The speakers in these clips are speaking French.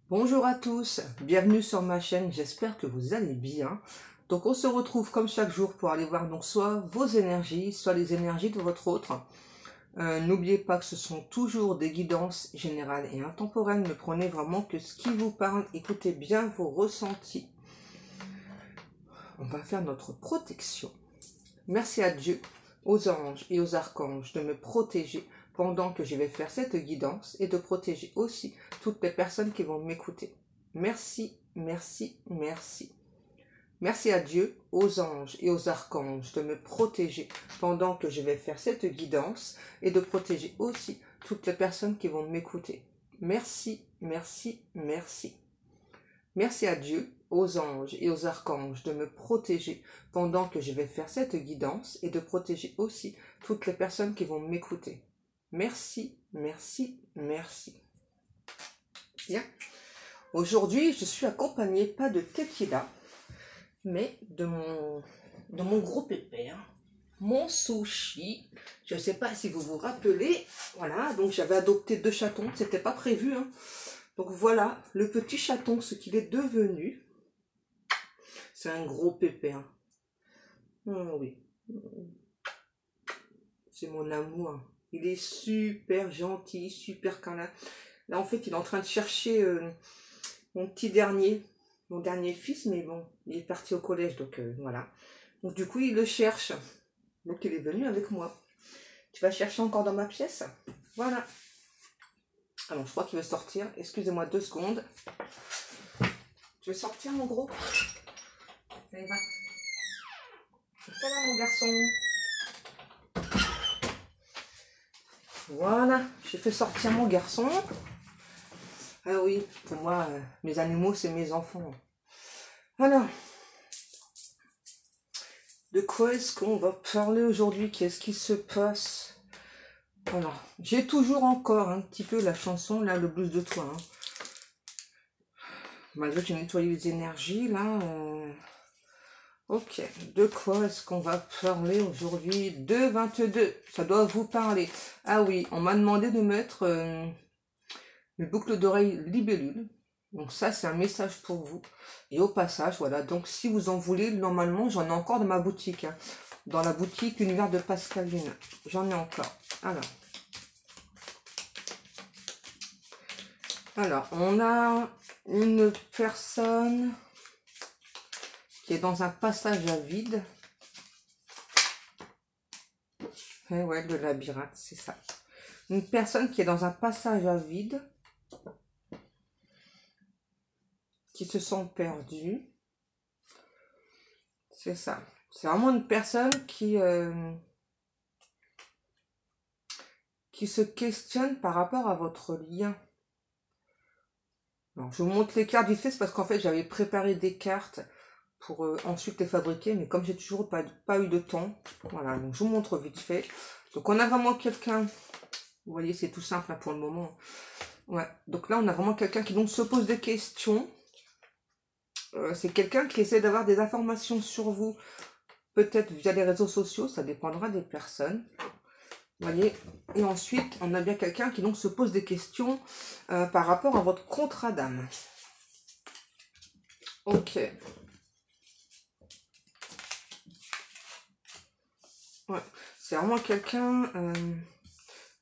Bonjour à tous, bienvenue sur ma chaîne, j'espère que vous allez bien. Donc on se retrouve comme chaque jour pour aller voir donc soit vos énergies, soit les énergies de votre autre. N'oubliez pas que ce sont toujours des guidances générales et intemporelles, ne prenez vraiment que ce qui vous parle, écoutez bien vos ressentis. On va faire notre protection. Merci à Dieu, aux anges et aux archanges de me protéger pendant que je vais faire cette guidance et de protéger aussi toutes les personnes qui vont m'écouter. Merci, merci, merci. Merci à Dieu, aux anges et aux archanges de me protéger pendant que je vais faire cette guidance et de protéger aussi toutes les personnes qui vont m'écouter. Merci, merci, merci. Merci à Dieu, aux anges et aux archanges de me protéger pendant que je vais faire cette guidance et de protéger aussi toutes les personnes qui vont m'écouter. Merci, merci, merci. Bien. Aujourd'hui, je suis accompagnée pas de tequila, mais de mon gros pépère, mon sushi. Je ne sais pas si vous vous rappelez. Voilà, donc j'avais adopté 2 chatons, c'était pas prévu, hein. Donc voilà, le petit chaton, ce qu'il est devenu. C'est un gros pépère. Oui. C'est mon amour. Il est super gentil, super câlin. Là, en fait, il est en train de chercher mon dernier fils, mais bon, il est parti au collège, donc voilà. Donc du coup, il le cherche. Donc il est venu avec moi. Tu vas chercher encore dans ma pièce? Voilà. Alors, je crois qu'il veut sortir. Excusez-moi 2 secondes. Tu veux sortir, mon gros? Allez, va. Voilà, mon garçon. Voilà, j'ai fait sortir mon garçon. Ah oui, pour moi, mes animaux, c'est mes enfants. Alors, de quoi est-ce qu'on va parler aujourd'hui? Qu'est-ce qui se passe? Voilà, j'ai toujours encore un petit peu la chanson, là, le blues de toi. Hein. Malgré que j'ai nettoyé les énergies, là. Ok, de quoi est-ce qu'on va parler aujourd'hui? 2,22, ça doit vous parler. Ah oui, on m'a demandé de mettre une boucle d'oreille libellule. Donc ça, c'est un message pour vous. Et au passage, voilà, donc si vous en voulez, normalement, j'en ai encore dans ma boutique. Hein. Dans la boutique Univers de Pascaline. J'en ai encore. Alors, on a une personne qui est dans un passage à vide. Et ouais, le labyrinthe, c'est ça. Une personne qui est dans un passage à vide, qui se sent perdue. C'est ça. C'est vraiment une personne qui se questionne par rapport à votre lien. Alors, je vous montre les cartes vite fait, c'est parce qu'en fait, j'avais préparé des cartes pour ensuite les fabriquer, mais comme j'ai toujours pas eu de temps, voilà, donc je vous montre vite fait. Donc, on a vraiment quelqu'un, vous voyez, c'est tout simple là, pour le moment. Ouais, donc là, on a vraiment quelqu'un qui donc se pose des questions. C'est quelqu'un qui essaie d'avoir des informations sur vous, peut-être via les réseaux sociaux, ça dépendra des personnes. Vous voyez, et ensuite, on a bien quelqu'un qui donc se pose des questions par rapport à votre contrat d'âme. Ok. Ouais. C'est vraiment quelqu'un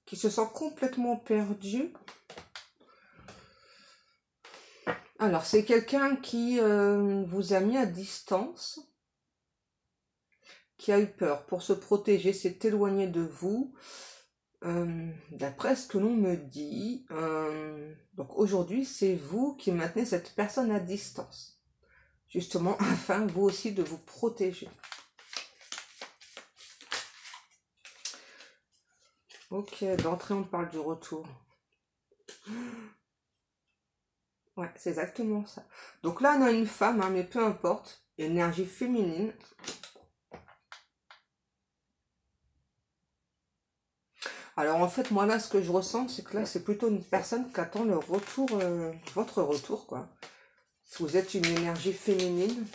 qui se sent complètement perdu. Alors, c'est quelqu'un qui vous a mis à distance, qui a eu peur pour se protéger, s'est éloigné de vous. D'après ce que l'on me dit, donc aujourd'hui, c'est vous qui maintenez cette personne à distance. Justement, afin vous aussi de vous protéger. Ok, d'entrée, on parle du retour. Ouais, c'est exactement ça. Donc là, on a une femme, hein, mais peu importe. Énergie féminine. Alors en fait, moi là, ce que je ressens, c'est que là, c'est plutôt une personne qui attend le retour, votre retour, quoi. Si vous êtes une énergie féminine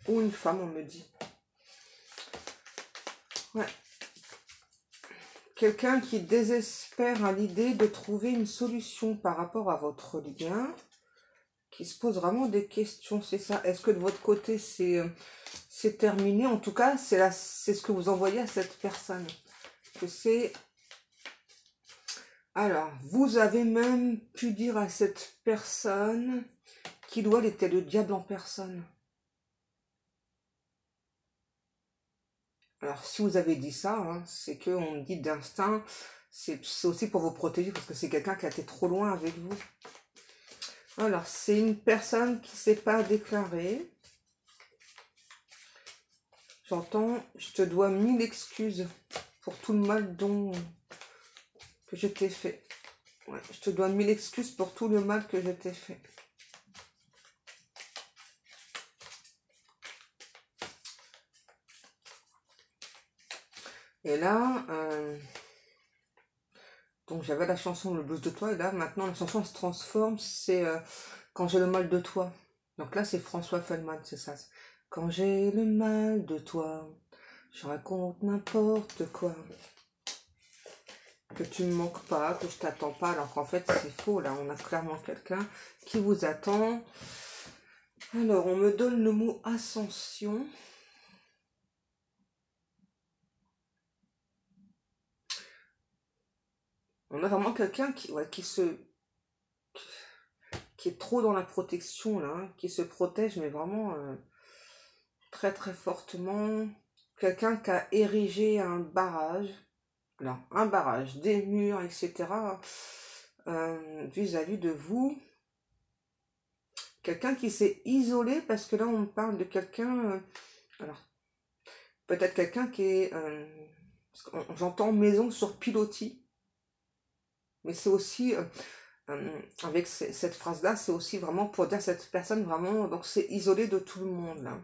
ou une femme, on me dit. Ouais. Quelqu'un qui désespère à l'idée de trouver une solution par rapport à votre lien. qui se pose vraiment des questions, c'est ça. Est-ce que de votre côté, c'est terminé? En tout cas, c'est ce que vous envoyez à cette personne. Que c'est... Alors, vous avez même pu dire à cette personne qu'il ou elle était le diable en personne. Alors, si vous avez dit ça, hein, c'est qu'on me dit d'instinct, c'est aussi pour vous protéger, parce que c'est quelqu'un qui a été trop loin avec vous. Alors, c'est une personne qui ne s'est pas déclarée. J'entends, je te dois 1000 excuses pour tout le mal que je t'ai fait. Ouais, je te dois 1000 excuses pour tout le mal que je t'ai fait. Et là, donc j'avais la chanson Le blues de toi, et là, maintenant, la chanson elle se transforme, c'est Quand j'ai le mal de toi. Donc là, c'est François Feldman, c'est ça. Quand j'ai le mal de toi, je raconte n'importe quoi. Que tu ne me manques pas, que je t'attends pas, alors qu'en fait, c'est faux, là. On a clairement quelqu'un qui vous attend. Alors, on me donne le mot ascension. On a vraiment quelqu'un qui est trop dans la protection, là, hein, qui se protège, mais vraiment très très fortement. Quelqu'un qui a érigé un barrage, alors un barrage, des murs, etc., vis-à-vis de vous. Quelqu'un qui s'est isolé, parce que là on parle de quelqu'un, alors peut-être quelqu'un qui est, j'entends maison sur pilotis, mais c'est aussi, avec cette phrase-là, c'est aussi vraiment pour dire cette personne vraiment, donc c'est isolé de tout le monde, là.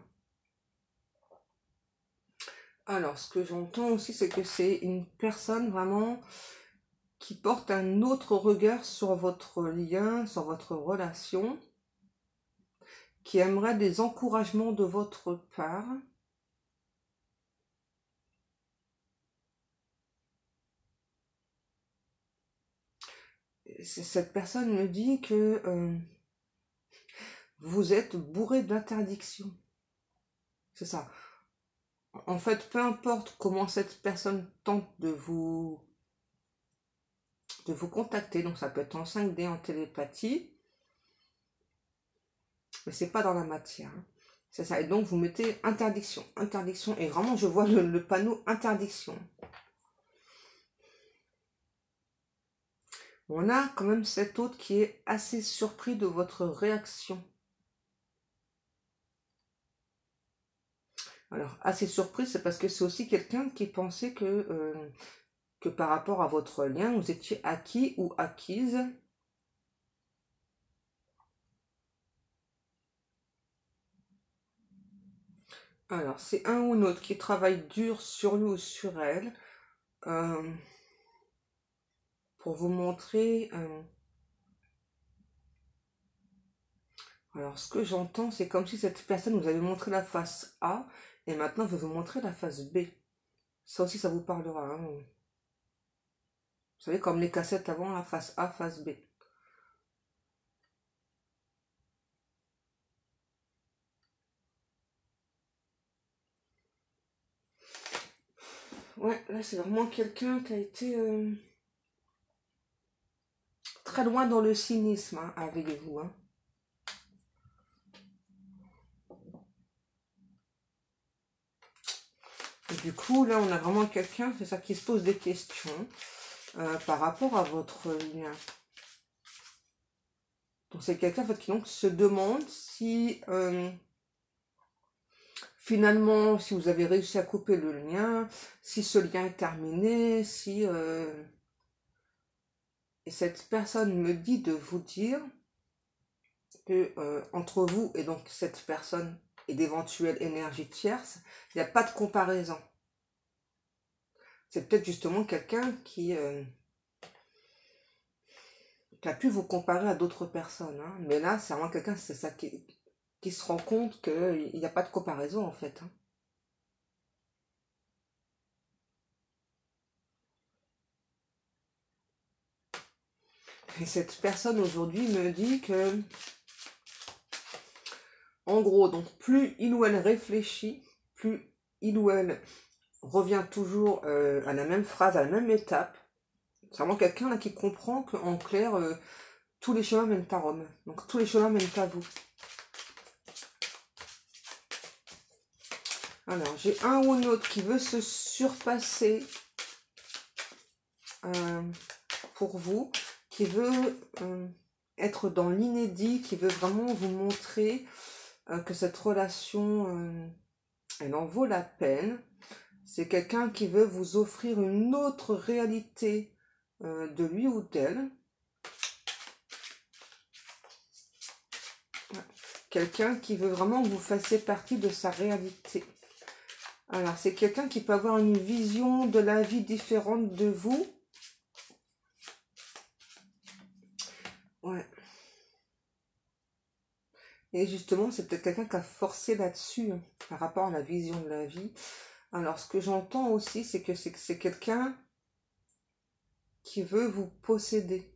Alors, ce que j'entends aussi, c'est que c'est une personne vraiment qui porte un autre regard sur votre lien, sur votre relation, qui aimerait des encouragements de votre part. Cette personne me dit que vous êtes bourré d'interdictions. C'est ça. En fait, peu importe comment cette personne tente de vous contacter, donc ça peut être en 5D, en télépathie, mais c'est pas dans la matière. Hein. C'est ça. Et donc vous mettez interdiction, interdiction, et vraiment je vois le panneau interdiction. On a quand même cet autre qui est assez surpris de votre réaction. Alors, assez surpris, c'est parce que c'est aussi quelqu'un qui pensait que par rapport à votre lien, vous étiez acquis ou acquise. Alors, c'est un ou l'autre qui travaille dur sur lui ou sur elle euh, pour vous montrer... alors, ce que j'entends, c'est comme si cette personne vous avait montré la face A et maintenant veut vous montrer la face B. Ça aussi, ça vous parlera. Hein. Vous savez, comme les cassettes avant, la face A, face B. Ouais, là, c'est vraiment quelqu'un qui a été très loin dans le cynisme hein, avec vous. Hein. Et du coup, là, on a vraiment quelqu'un, c'est ça, qui se pose des questions par rapport à votre lien. Donc, c'est quelqu'un en fait, qui donc, se demande si, finalement, si vous avez réussi à couper le lien, si ce lien est terminé, si... Et cette personne me dit de vous dire que entre vous et donc cette personne et d'éventuelles énergies tierces, il n'y a pas de comparaison. C'est peut-être justement quelqu'un qui a pu vous comparer à d'autres personnes. Hein. Mais là, c'est vraiment quelqu'un, c'est ça qui se rend compte qu'il n'y a pas de comparaison en fait. Hein. Et cette personne aujourd'hui me dit que En gros, donc plus il ou elle réfléchit, plus il ou elle revient toujours à la même phrase, à la même étape. C'est vraiment quelqu'un là qui comprend qu'en clair, tous les chemins mènent à Rome. Donc tous les chemins mènent à vous. Alors, j'ai un ou une autre qui veut se surpasser pour vous, qui veut être dans l'inédit, qui veut vraiment vous montrer que cette relation, elle en vaut la peine. C'est quelqu'un qui veut vous offrir une autre réalité de lui ou d'elle. Quelqu'un qui veut vraiment que vous fassiez partie de sa réalité. Alors, c'est quelqu'un qui peut avoir une vision de la vie différente de vous. Ouais. Et justement, c'est peut-être quelqu'un qui a forcé là-dessus, hein, par rapport à la vision de la vie. Alors, ce que j'entends aussi, c'est que c'est quelqu'un qui veut vous posséder.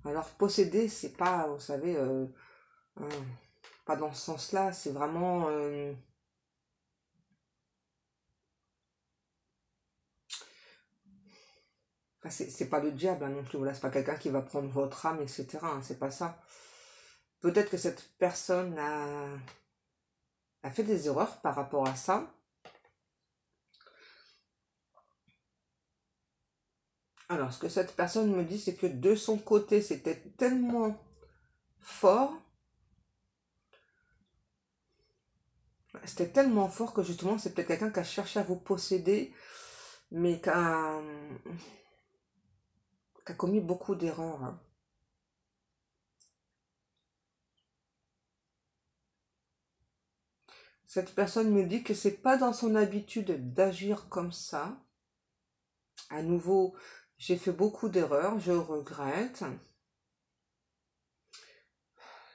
Alors, posséder, c'est pas, vous savez, pas dans ce sens-là, c'est vraiment... enfin, c'est pas le diable hein, non plus, voilà, c'est pas quelqu'un qui va prendre votre âme, etc. Hein, c'est pas ça. Peut-être que cette personne a fait des erreurs par rapport à ça. Alors, ce que cette personne me dit, c'est que de son côté, c'était tellement fort. C'était tellement fort que justement, c'est peut-être quelqu'un qui a cherché à vous posséder, mais qui a commis beaucoup d'erreurs. Hein. Cette personne me dit que c'est pas dans son habitude d'agir comme ça. À nouveau, j'ai fait beaucoup d'erreurs, je regrette.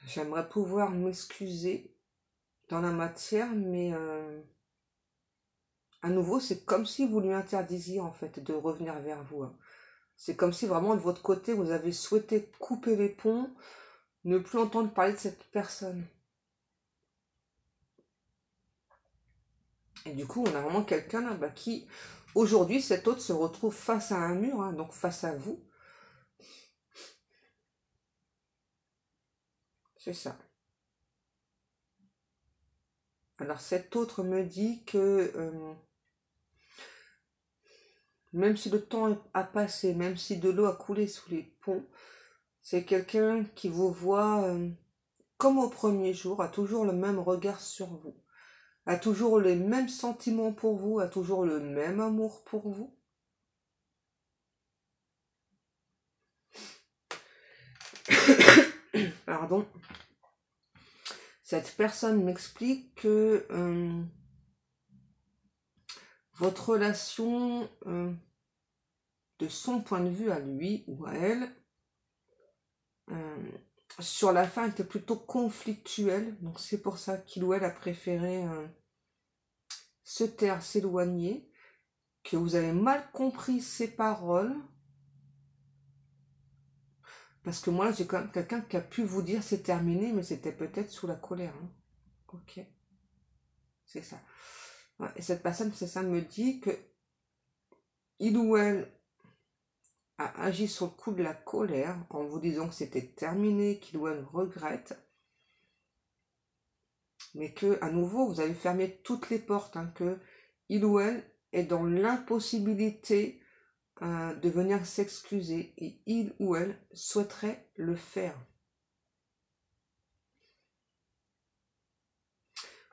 J'aimerais pouvoir m'excuser dans la matière, mais à nouveau, c'est comme si vous lui interdisiez en fait de revenir vers vous. Hein. C'est comme si vraiment de votre côté, vous avez souhaité couper les ponts, ne plus entendre parler de cette personne. Et du coup, on a vraiment quelqu'un là qui, aujourd'hui, cet autre se retrouve face à un mur, hein, donc face à vous. C'est ça. Alors cet autre me dit que même si le temps a passé, même si de l'eau a coulé sous les ponts, c'est quelqu'un qui vous voit comme au premier jour, a toujours le même regard sur vous, a toujours les mêmes sentiments pour vous, a toujours le même amour pour vous. Pardon. Cette personne m'explique que votre relation, de son point de vue à lui ou à elle, sur la fin était plutôt conflictuelle. Donc c'est pour ça qu'il ou elle a préféré se taire, s'éloigner, que vous avez mal compris ses paroles. Parce que moi, j'ai quand même quelqu'un qui a pu vous dire c'est terminé, mais c'était peut-être sous la colère. Hein. Ok. C'est ça. Ouais, et cette personne, c'est ça, me dit que il ou elle a agi sur le coup de la colère en vous disant que c'était terminé, qu'il ou elle regrette, mais que à nouveau vous avez fermé toutes les portes, hein, que il ou elle est dans l'impossibilité de venir s'excuser et il ou elle souhaiterait le faire.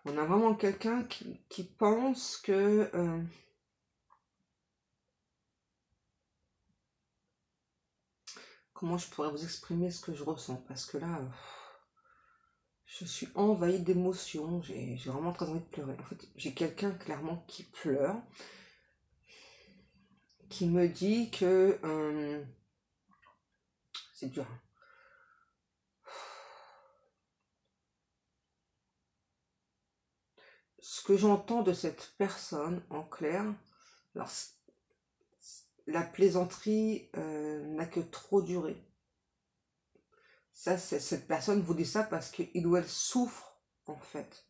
On a vraiment quelqu'un qui pense que comment je pourrais vous exprimer ce que je ressens, parce que là je suis envahie d'émotions, j'ai vraiment très envie de pleurer. En fait, j'ai quelqu'un clairement qui pleure, qui me dit que c'est dur. Ce que j'entends de cette personne, en clair, alors, la plaisanterie n'a que trop duré. Ça, cette personne vous dit ça parce qu'il ou elle souffre en fait.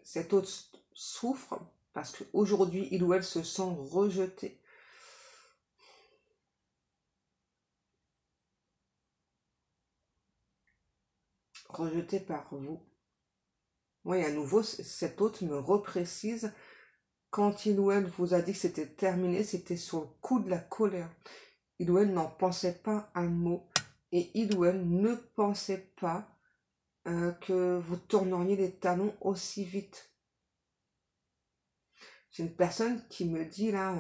Cet autre souffre parce qu'aujourd'hui, il ou elle se sent rejeté. Rejeté par vous. Oui, à nouveau, cet autre me reprécise, quand il ou elle vous a dit que c'était terminé, c'était sur le coup de la colère. Il ou elle n'en pensait pas un mot. Et il ou elle ne pensait pas que vous tourneriez les talons aussi vite. J'ai une personne qui me dit là,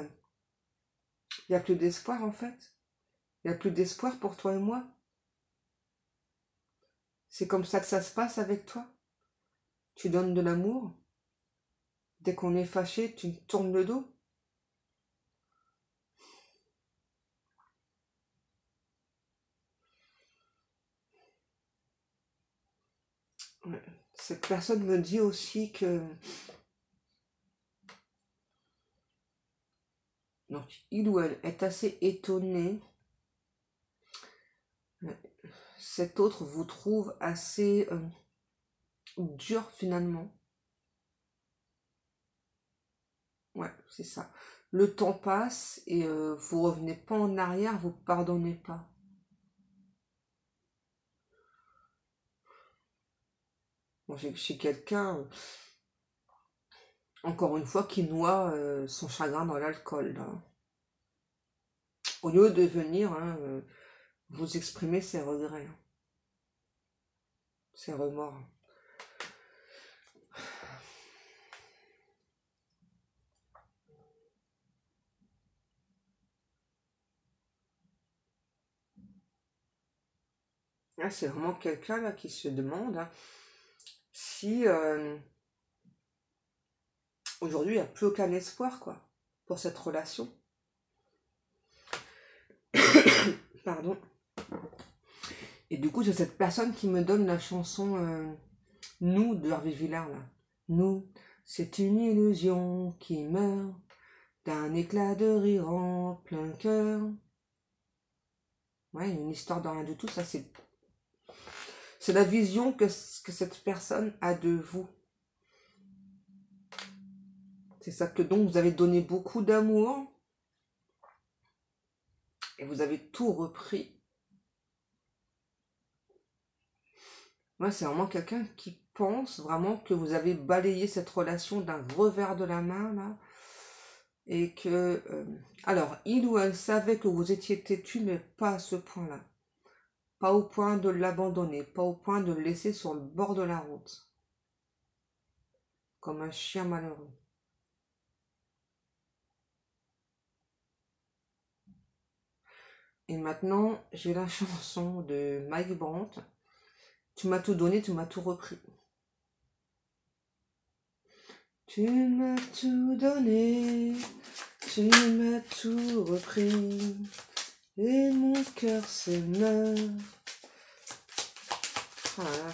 il n'y a plus d'espoir en fait. Il n'y a plus d'espoir pour toi et moi. C'est comme ça que ça se passe avec toi. Tu donnes de l'amour. Dès qu'on est fâché, tu tournes le dos. Cette personne me dit aussi que donc, il ou elle est assez étonné. Cet autre vous trouve assez dur finalement. Ouais, c'est ça. Le temps passe et vous revenez pas en arrière, vous pardonnez pas. Bon, j'ai quelqu'un, encore une fois, qui noie son chagrin dans l'alcool. Au lieu de venir vous exprimer ses regrets, ses remords. Là, c'est vraiment quelqu'un là qui se demande si aujourd'hui il n'y a plus aucun espoir quoi pour cette relation. Pardon. Et du coup, c'est cette personne qui me donne la chanson Nous de Hervé Villard là. Nous, c'est une illusion qui meurt d'un éclat de rire en plein cœur. Ouais, une histoire de rien du tout, ça c'est la vision que cette personne a de vous. C'est ça que donc vous avez donné beaucoup d'amour et vous avez tout repris. Moi, c'est vraiment quelqu'un qui pense vraiment que vous avez balayé cette relation d'un revers de la main là. Et que alors il ou elle savait que vous étiez têtu, mais pas à ce point-là, pas au point de l'abandonner, pas au point de le laisser sur le bord de la route comme un chien malheureux. Et maintenant j'ai la chanson de Mike Brandt, tu m'as tout donné, tu m'as tout repris. Tu m'as tout donné, tu m'as tout repris, et mon cœur s'émeut. Voilà.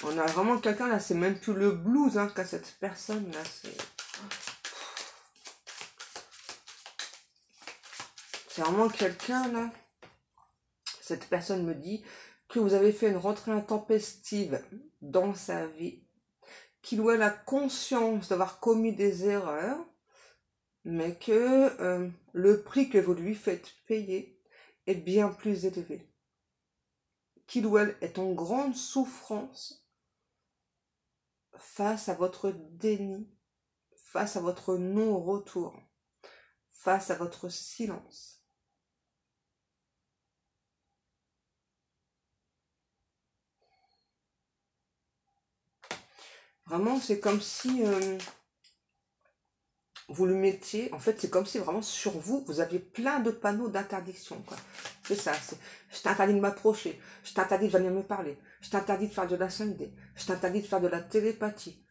On a vraiment quelqu'un là, c'est même plus le blues qu'a cette personne là, c'est vraiment quelqu'un là. Cette personne me dit que vous avez fait une rentrée intempestive dans sa vie, qu'il ou elle a conscience d'avoir commis des erreurs, mais que le prix que vous lui faites payer est bien plus élevé. Qu'il ou elle est en grande souffrance face à votre déni, face à votre non-retour, face à votre silence. Vraiment, c'est comme si vous le mettiez, en fait, c'est comme si vraiment sur vous, vous aviez plein de panneaux d'interdiction, quoi. C'est ça, je t'interdis de m'approcher, je t'interdis de venir me parler, je t'interdis de faire de la 5D, je t'interdis de faire de la télépathie,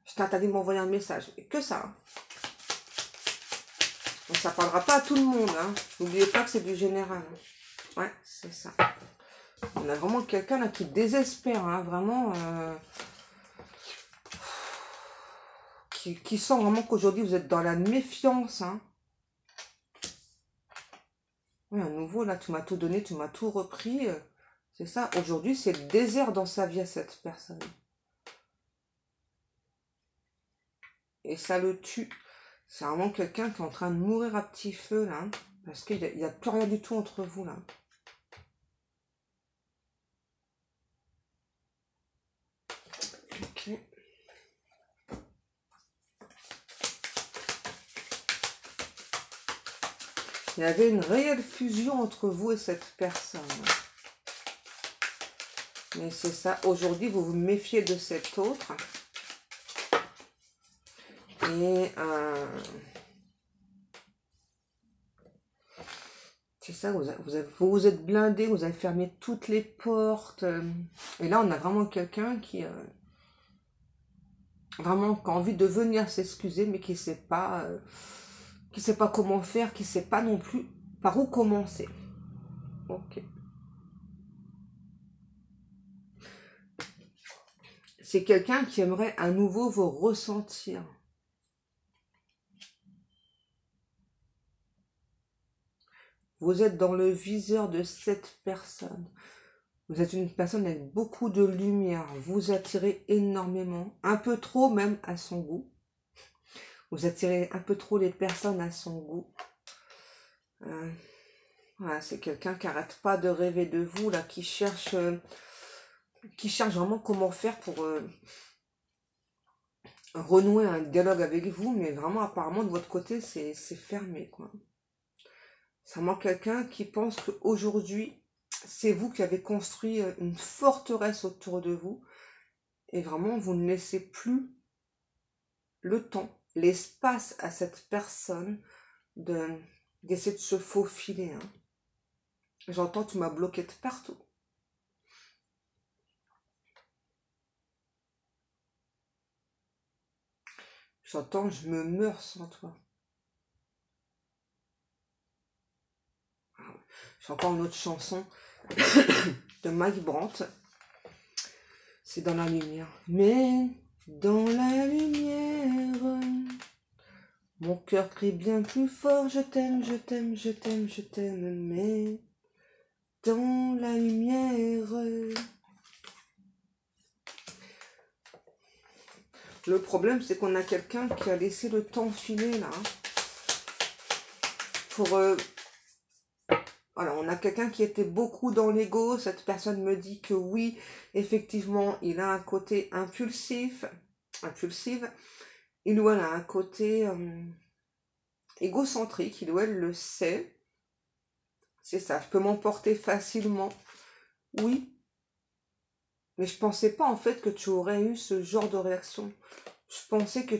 je t'interdis de m'envoyer un message, et que ça. Donc ça parlera pas à tout le monde, N'oubliez pas que c'est du général. Ouais, c'est ça. On a vraiment quelqu'un là qui désespère, vraiment... Qui sent vraiment qu'aujourd'hui vous êtes dans la méfiance. Oui, à nouveau, là, tu m'as tout donné, tu m'as tout repris. C'est ça, aujourd'hui, c'est le désert dans sa vie à cette personne. Et ça le tue. C'est vraiment quelqu'un qui est en train de mourir à petit feu, là. Parce qu'il n'y a plus rien du tout entre vous, là. Ok. Il y avait une réelle fusion entre vous et cette personne. Mais c'est ça, aujourd'hui, vous vous méfiez de cet autre. Et c'est ça, vous vous êtes blindé, vous avez fermé toutes les portes. Et là, on a vraiment quelqu'un qui a envie de venir s'excuser, mais qui ne sait pas comment faire, qui ne sait pas non plus par où commencer. Ok. C'est quelqu'un qui aimerait à nouveau vous ressentir. Vous êtes dans le viseur de cette personne. Vous êtes une personne avec beaucoup de lumière. Vous attirez énormément, un peu trop même à son goût. Vous attirez un peu trop les personnes à son goût. Voilà, c'est quelqu'un qui n'arrête pas de rêver de vous, là, qui cherche vraiment comment faire pour renouer un dialogue avec vous, mais vraiment apparemment de votre côté c'est fermé, quoi. C'est vraiment quelqu'un qui pense qu'aujourd'hui c'est vous qui avez construit une forteresse autour de vous et vraiment vous ne laissez plus le temps, l'espace à cette personne d'essayer de se faufiler, hein. J'entends, tu m'as bloqué de partout. J'entends, je me meurs sans toi. J'ai encore une autre chanson de Mike Brandt. C'est dans la lumière. Mais dans la lumière, mon cœur crie bien plus fort. Je t'aime, je t'aime, je t'aime, je t'aime. Mais dans la lumière. Le problème, c'est qu'on a quelqu'un qui a laissé le temps filer là. Pour... Voilà, on a quelqu'un qui était beaucoup dans l'ego. Cette personne me dit que oui, effectivement, il a un côté impulsive. Il ou elle a un côté égocentrique. Il ou elle le sait. C'est ça, je peux m'emporter facilement. Oui. Mais je pensais pas en fait que tu aurais eu ce genre de réaction. Je pensais que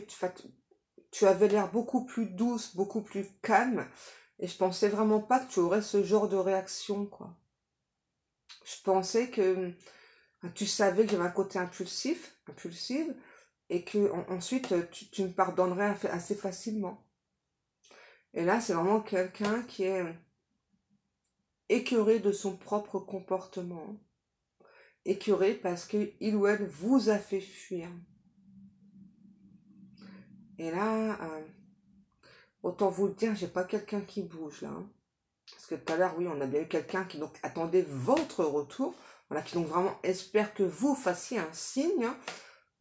tu avais l'air beaucoup plus douce, beaucoup plus calme. Et je pensais vraiment pas que tu aurais ce genre de réaction, quoi. Je pensais que tu savais que j'avais un côté impulsive, et que ensuite tu me pardonnerais assez facilement. Et là, c'est vraiment quelqu'un qui est écœuré de son propre comportement. Écœuré parce qu'il ou elle vous a fait fuir. Et là, autant vous le dire, j'ai pas quelqu'un qui bouge là. Hein. Parce que tout à l'heure, oui, on a bien eu quelqu'un qui donc attendait votre retour. Voilà, qui donc vraiment espère que vous fassiez un signe. Hein.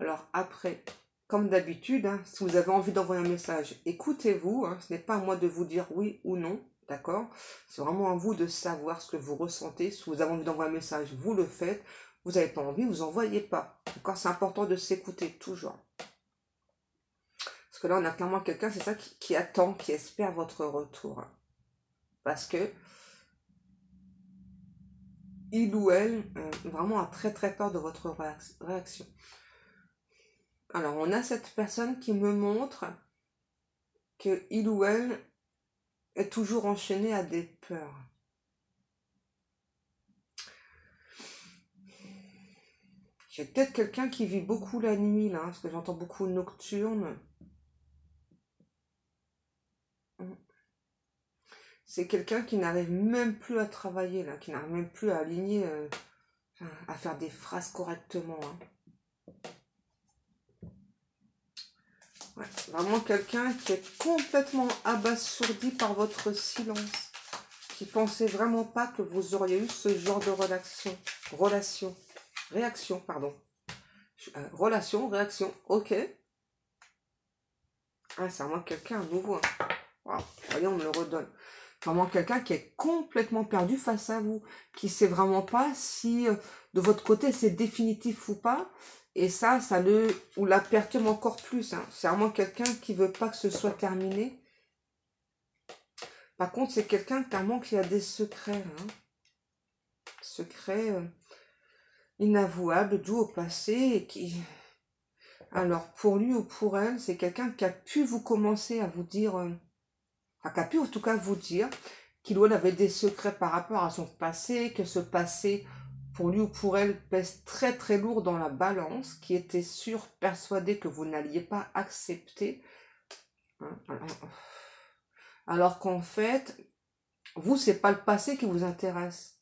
Alors après, comme d'habitude, hein, si vous avez envie d'envoyer un message, écoutez-vous. Hein, ce n'est pas à moi de vous dire oui ou non. D'accord? C'est vraiment à vous de savoir ce que vous ressentez. Si vous avez envie d'envoyer un message, vous le faites. Vous n'avez pas envie, vous n'envoyez pas. D'accord? C'est important de s'écouter toujours. Parce que là, on a clairement quelqu'un, c'est ça, qui attend, qui espère votre retour. Parce que il ou elle vraiment a très très peur de votre réaction. Alors, on a cette personne qui me montre que il ou elle est toujours enchaîné à des peurs. J'ai peut-être quelqu'un qui vit beaucoup la nuit, là, parce que j'entends beaucoup nocturne. C'est quelqu'un qui n'arrive même plus à travailler, là, qui n'arrive même plus à aligner, à faire des phrases correctement. Hein. Ouais, vraiment quelqu'un qui est complètement abasourdi par votre silence. qui pensait vraiment pas que vous auriez eu ce genre de réaction, pardon. Réaction, ok. Ah, c'est vraiment quelqu'un à nouveau. Hein. Wow. Voyez, on me le redonne. Vraiment quelqu'un qui est complètement perdu face à vous, qui sait vraiment pas si de votre côté c'est définitif ou pas. Et ça l'a perturbe encore plus. Hein. C'est vraiment quelqu'un qui veut pas que ce soit terminé. Par contre, c'est quelqu'un clairement qui a des secrets. Hein. Secrets inavouables, dus au passé et qui... Alors, pour lui ou pour elle, c'est quelqu'un qui a pu vous commencer à vous dire, qui a pu en tout cas vous dire qu'il ou elle avait des secrets par rapport à son passé, que ce passé, pour lui ou pour elle, pèse très très lourd dans la balance, qui était sûr, persuadé que vous n'alliez pas accepter. Hein, alors qu'en fait, vous, c'est pas le passé qui vous intéresse,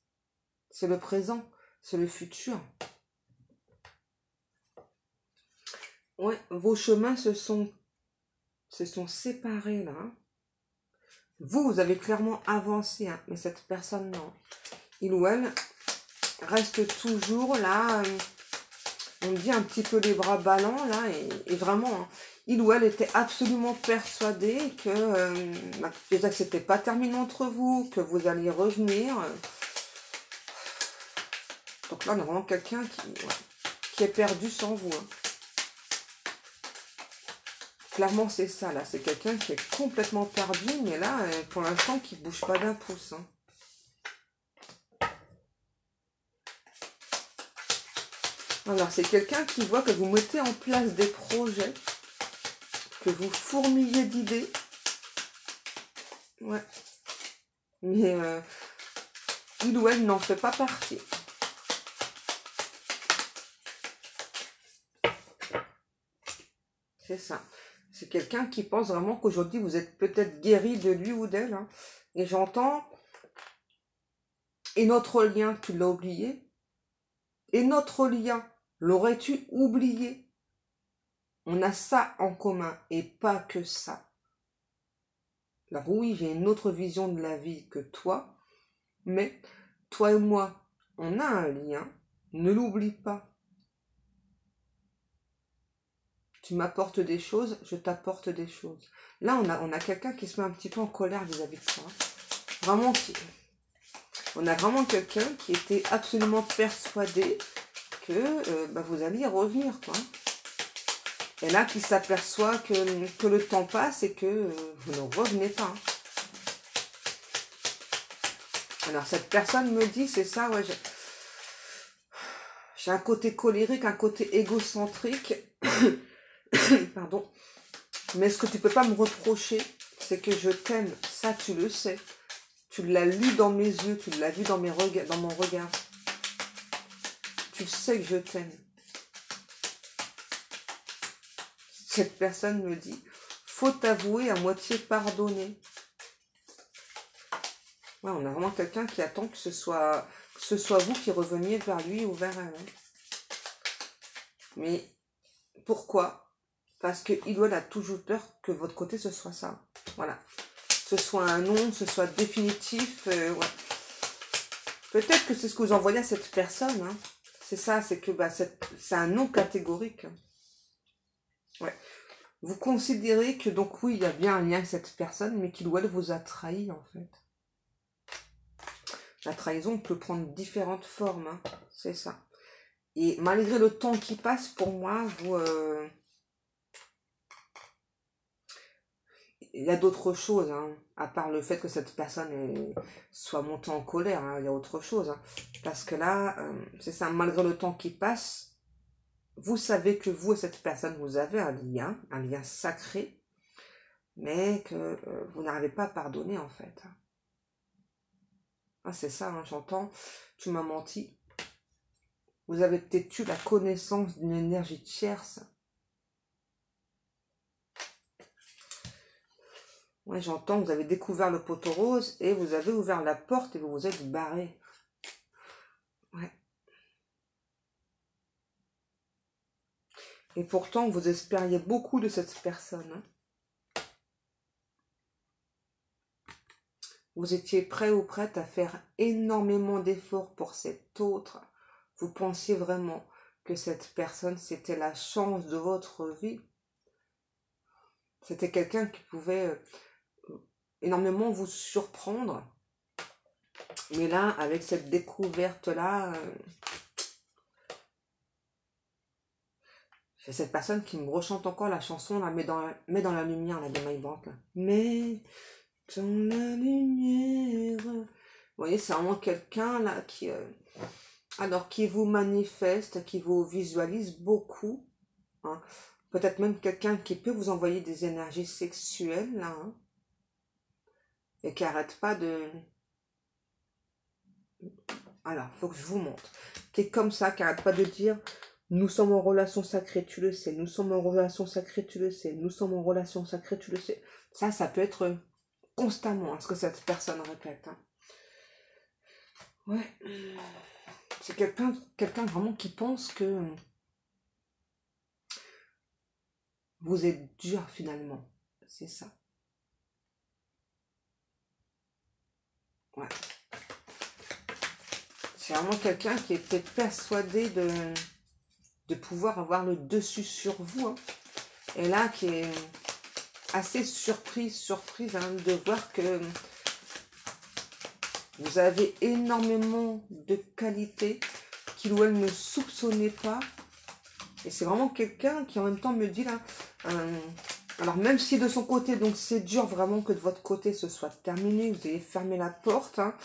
c'est le présent, c'est le futur. Ouais, vos chemins se sont séparés là. Hein. Vous avez clairement avancé, hein, mais cette personne, non. Il ou elle reste toujours là, on dit un petit peu les bras ballants là, et vraiment, hein, il ou elle était absolument persuadé que déjà que c'était pas terminé entre vous, que vous alliez revenir. Donc là, on a vraiment quelqu'un qui est perdu sans vous. Hein. Clairement, c'est ça, là. C'est quelqu'un qui est complètement perdu, mais là, pour l'instant, qui ne bouge pas d'un pouce. Hein. Alors, c'est quelqu'un qui voit que vous mettez en place des projets, que vous fourmillez d'idées. Ouais. Mais il ou elle n'en fait pas partie. C'est ça. C'est quelqu'un qui pense vraiment qu'aujourd'hui, vous êtes peut-être guéri de lui ou d'elle. Hein. Et j'entends, et notre lien, tu l'as oublié. Et notre lien, l'aurais-tu oublié? On a ça en commun, et pas que ça. Alors oui, j'ai une autre vision de la vie que toi, mais toi et moi, on a un lien, ne l'oublie pas. Tu m'apportes des choses, je t'apporte des choses. Là, on a quelqu'un qui se met un petit peu en colère vis-à-vis de toi. Vraiment, on a vraiment quelqu'un qui était absolument persuadé que vous alliez revenir, quoi. Et là, qui s'aperçoit que le temps passe et que vous ne revenez pas. Alors, cette personne me dit, c'est ça, ouais, j'ai un côté colérique, un côté égocentrique. Pardon. Mais ce que tu peux pas me reprocher, c'est que je t'aime. Ça, tu le sais. Tu l'as lu dans mes yeux, tu l'as vu dans mon regard. Tu sais que je t'aime. Cette personne me dit, faut t'avouer à moitié pardonner. Ouais, on a vraiment quelqu'un qui attend que ce soit vous qui reveniez vers lui ou vers elle. Mais pourquoi? Parce qu'il ou elle a toujours peur que votre côté ce soit ça. Voilà. Ce soit un non, ce soit définitif. Ouais. Peut-être que c'est ce que vous envoyez à cette personne. Hein. C'est ça, c'est que c'est un non catégorique. Ouais. Vous considérez que donc oui, il y a bien un lien avec cette personne, mais qu'il ou elle vous a trahi en fait. La trahison peut prendre différentes formes, hein. C'est ça. Et malgré le temps qui passe, pour moi, il y a d'autres choses, hein, à part le fait que cette personne soit montée en colère, hein, il y a autre chose. Hein. Parce que là, c'est ça, malgré le temps qui passe, vous savez que vous et cette personne, vous avez un lien sacré, mais que vous n'arrivez pas à pardonner en fait. Ah, c'est ça, hein, j'entends, tu m'as menti. Vous avez peut-être eu la connaissance d'une énergie tierce. Ouais, j'entends, vous avez découvert le poteau rose et vous avez ouvert la porte et vous vous êtes barré. Ouais. Et pourtant, vous espériez beaucoup de cette personne. Hein. Vous étiez prêt ou prête à faire énormément d'efforts pour cet autre. Vous pensiez vraiment que cette personne, c'était la chance de votre vie. C'était quelqu'un qui pouvait énormément vous surprendre. Mais là, avec cette découverte-là, j'ai cette personne qui me rechante encore la chanson, là, mets dans la lumière, là, de My Bank. Mets dans la lumière. Vous voyez, c'est vraiment quelqu'un, là, qui vous manifeste, qui vous visualise beaucoup. Hein. Peut-être même quelqu'un qui peut vous envoyer des énergies sexuelles, là. Hein, et qui n'arrête pas de... Alors, il faut que je vous montre. Qui est comme ça, qui n'arrête pas de dire... Nous sommes en relation sacrée, tu le sais. Nous sommes en relation sacrée, tu le sais. Nous sommes en relation sacrée, tu le sais. Ça peut être constamment ce que cette personne répète. Hein. Ouais. C'est quelqu'un vraiment qui pense que vous êtes dur finalement. C'est ça. Ouais. C'est vraiment quelqu'un qui était persuadé de pouvoir avoir le dessus sur vous. Hein. Et là, qui est assez surprise hein, de voir que vous avez énormément de qualités qu'il ou elle ne soupçonnait pas. Et c'est vraiment quelqu'un qui en même temps me dit là... alors même si de son côté, donc c'est dur vraiment que de votre côté ce soit terminé, vous ayez fermé la porte. Hein,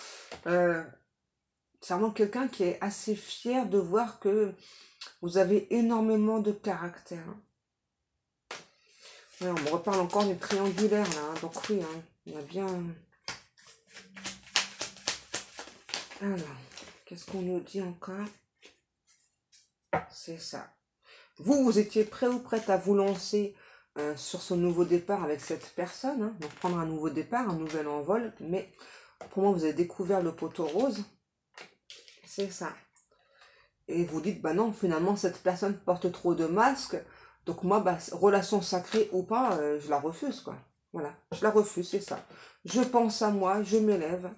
c'est vraiment quelqu'un qui est assez fier de voir que vous avez énormément de caractère. Hein. Ouais, on me reparle encore du triangulaire là, hein, donc oui, hein, on a bien... Alors, qu'est-ce qu'on nous dit encore? C'est ça. Vous étiez prêt ou prête à vous lancer sur ce nouveau départ avec cette personne, hein, donc prendre un nouveau départ, un nouvel envol, mais pour moi vous avez découvert le poteau rose, c'est ça. Et vous dites, bah non, finalement cette personne porte trop de masques, donc moi, bah, relation sacrée ou pas, je la refuse, quoi. Voilà, je la refuse, c'est ça. Je pense à moi, je m'élève,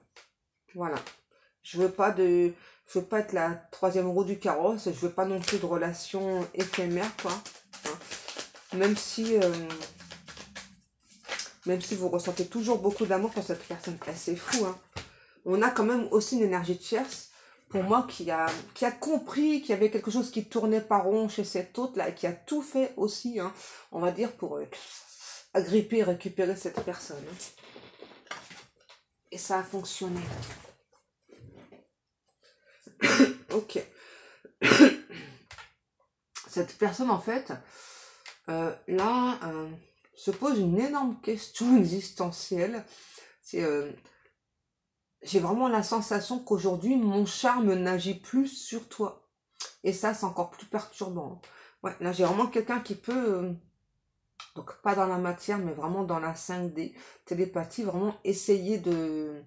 voilà. Je veux pas être la troisième roue du carrosse, je veux pas non plus de relation éphémère, quoi. Hein. Même si vous ressentez toujours beaucoup d'amour pour cette personne, c'est fou, hein. On a quand même aussi une énergie de tierce, pour moi, qui a compris qu'il y avait quelque chose qui tournait pas rond chez cet autre-là, et qui a tout fait aussi, hein, on va dire, pour agripper et récupérer cette personne. Hein. Et ça a fonctionné. Ok. Cette personne, en fait, là, se pose une énorme question existentielle. C'est... j'ai vraiment la sensation qu'aujourd'hui, mon charme n'agit plus sur toi. Et ça, c'est encore plus perturbant. Ouais, là, j'ai vraiment quelqu'un qui peut, donc pas dans la matière, mais vraiment dans la 5D, télépathie, vraiment essayer de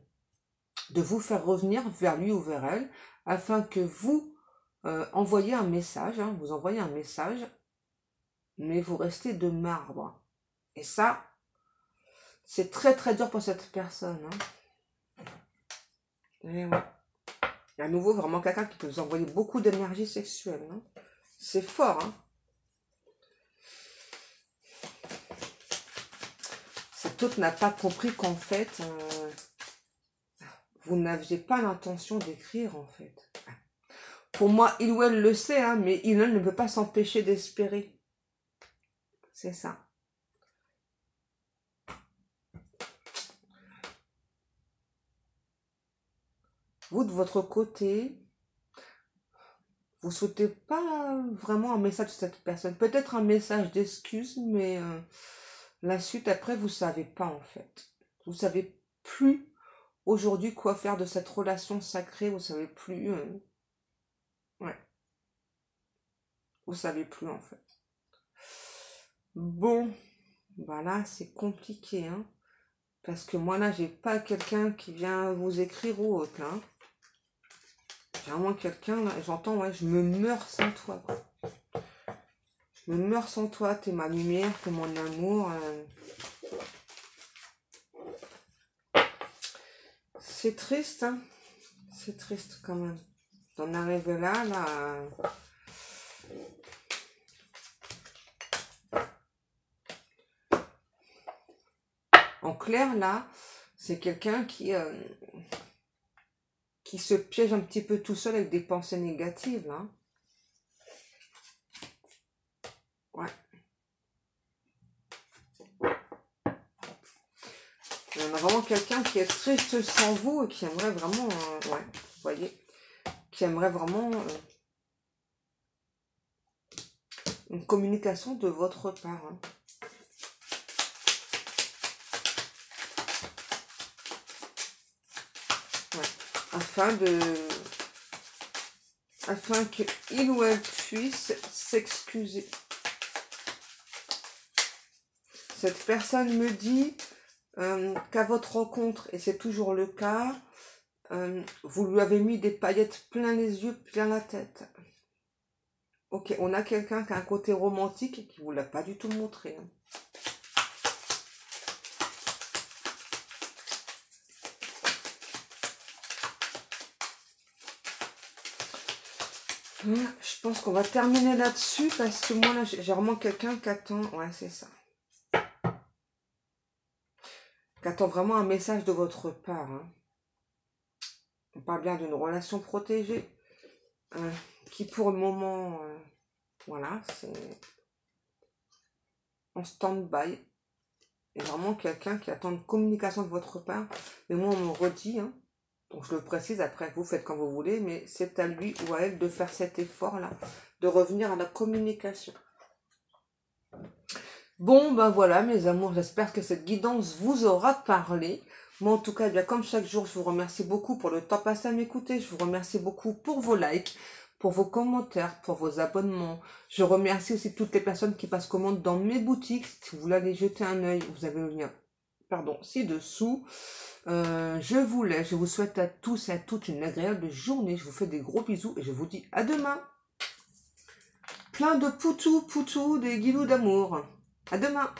vous faire revenir vers lui ou vers elle, afin que vous envoyiez un message, hein, vous envoyez un message, mais vous restez de marbre. Et ça, c'est très très dur pour cette personne. Hein. Et ouais. Il y a à nouveau vraiment quelqu'un qui peut vous envoyer beaucoup d'énergie sexuelle. Hein. C'est fort. Hein. Cet autre n'a pas compris qu'en fait, vous n'aviez pas l'intention d'écrire en fait. Pour moi, il ou elle le sait, hein, mais il ou elle ne peut pas s'empêcher d'espérer. C'est ça. Vous, de votre côté, vous ne souhaitez pas vraiment un message de cette personne. Peut-être un message d'excuse, mais la suite, après, vous ne savez pas, en fait. Vous ne savez plus, aujourd'hui, quoi faire de cette relation sacrée. Vous ne savez plus... ouais. Vous ne savez plus, en fait. Bon, voilà, c'est compliqué, hein. Parce que moi, là, j'ai pas quelqu'un qui vient vous écrire ou autre, hein. J'ai vraiment quelqu'un, là, j'entends, ouais, je me meurs sans toi, quoi. Je me meurs sans toi, t'es ma lumière, t'es mon amour. c'est triste, hein. C'est triste quand même. D'en arriver là, En clair, là, c'est quelqu'un qui se piège un petit peu tout seul avec des pensées négatives, là. Ouais. Il y en a vraiment quelqu'un qui est triste sans vous et qui aimerait vraiment, ouais, vous voyez, qui aimerait vraiment une communication de votre part. Hein. Ouais. Afin qu'il ou elle puisse s'excuser. Cette personne me dit qu'à votre rencontre, et c'est toujours le cas, vous lui avez mis des paillettes plein les yeux, plein la tête. Ok, on a quelqu'un qui a un côté romantique et qui ne vous l'a pas du tout montré. Hein. Je pense qu'on va terminer là-dessus parce que moi, là, j'ai vraiment quelqu'un qui attend... Ouais, c'est ça. Qui attend vraiment un message de votre part. Hein. On parle bien d'une relation protégée qui, pour le moment, voilà, c'est en stand-by. Et vraiment quelqu'un qui attend une communication de votre part. Mais moi, on me redit, hein, donc je le précise, après vous faites comme vous voulez, mais c'est à lui ou à elle de faire cet effort-là, de revenir à la communication. Bon, ben voilà mes amours, j'espère que cette guidance vous aura parlé. Moi en tout cas, bien comme chaque jour, je vous remercie beaucoup pour le temps passé à m'écouter. Je vous remercie beaucoup pour vos likes, pour vos commentaires, pour vos abonnements. Je remercie aussi toutes les personnes qui passent commande dans mes boutiques. Si vous voulez aller jeter un œil, vous avez le lien, pardon, ci-dessous. Je vous laisse, je vous souhaite à tous et à toutes une agréable journée. Je vous fais des gros bisous et je vous dis à demain. Plein de poutou, des guilous d'amour. À demain.